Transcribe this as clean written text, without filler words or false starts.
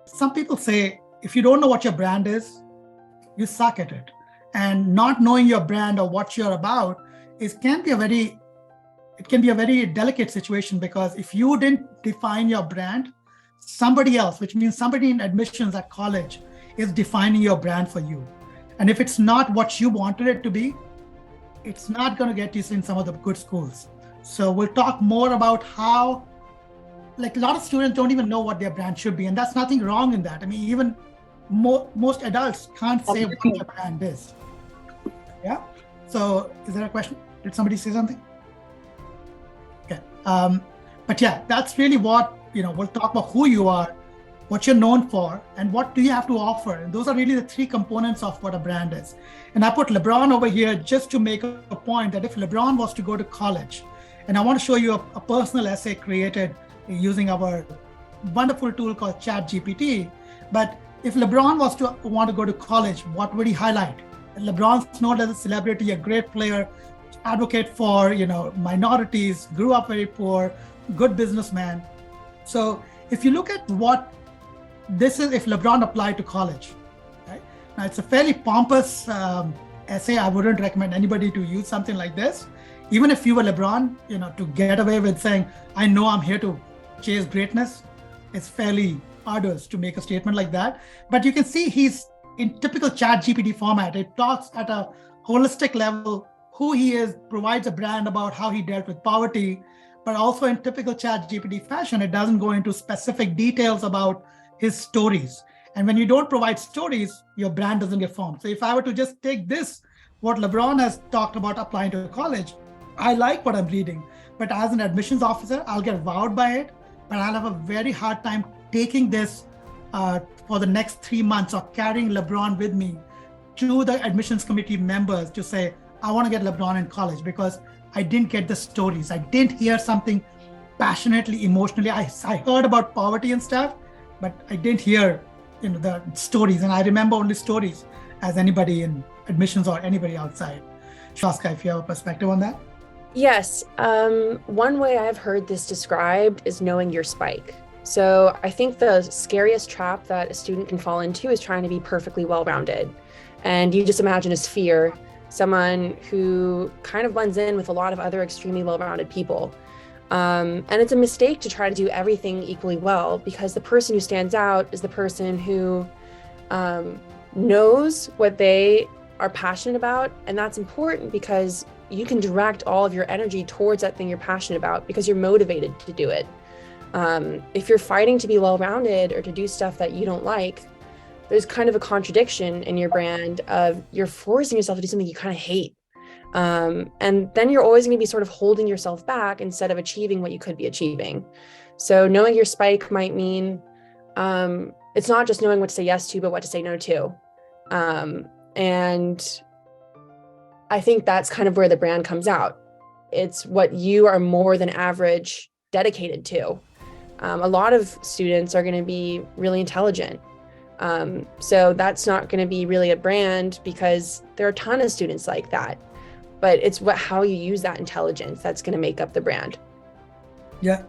some people say if you don't know what your brand is, you suck at it. And not knowing your brand or what you're about can be a very delicate situation, because if you didn't define your brand, somebody else, which means somebody in admissions at college, is defining your brand for you. And if it's not what you wanted it to be, it's not going to get you in some of the good schools. So we'll talk more about how, like, a lot of students don't even know what their brand should be, and that's nothing wrong in that. I mean, even most adults can't say what their brand is. Yeah. So is there a question? Did somebody say something? Okay. But yeah, that's really what, we'll talk about who you are, what you're known for, and what do you have to offer. And those are really the three components of what a brand is. And I put LeBron over here just to make a point that if LeBron was to go to college, and I want to show you a personal essay created using our wonderful tool called ChatGPT. But if LeBron was to want to go to college, what would he highlight? LeBron's known as a celebrity, a great player, advocate for minorities, grew up very poor, good businessman. So if you look at what this is, if LeBron applied to college, right? Now it's a fairly pompous essay. I wouldn't recommend anybody to use something like this. Even if you were LeBron, to get away with saying, I know I'm here to chase greatness, it's fairly arduous to make a statement like that. But you can see he's in typical ChatGPT format. It talks at a holistic level who he is, provides a brand about how he dealt with poverty, but also in typical ChatGPT fashion, it doesn't go into specific details about his stories. And when you don't provide stories, your brand doesn't get formed. So if I were to just take this, what LeBron has talked about applying to college, I like what I'm reading, but as an admissions officer, I'll get wowed by it, but I'll have a very hard time taking this for the next 3 months or carrying LeBron with me to the admissions committee members to say, I want to get LeBron in college, because I didn't get the stories. I didn't hear something passionately, emotionally. I heard about poverty and stuff, but I didn't hear the stories. And I remember only stories as anybody in admissions or anybody outside. Shaska, if you have a perspective on that. Yes. One way I've heard this described is knowing your spike. So I think the scariest trap that a student can fall into is trying to be perfectly well-rounded. And you just imagine a sphere, someone who kind of blends in with a lot of other extremely well-rounded people. And it's a mistake to try to do everything equally well, because the person who stands out is the person who knows what they are passionate about. And that's important because you can direct all of your energy towards that thing you're passionate about because you're motivated to do it. If you're fighting to be well-rounded or to do stuff that you don't like, there's kind of a contradiction in your brand of you're forcing yourself to do something you kind of hate. And then you're always going to be sort of holding yourself back instead of achieving what you could be achieving. So knowing your spike might mean it's not just knowing what to say yes to, but what to say no to. And I think that's kind of where the brand comes out. It's what you are more than average dedicated to. A lot of students are going to be really intelligent. So that's not going to be really a brand because there are a ton of students like that. But it's how you use that intelligence that's going to make up the brand. Yeah.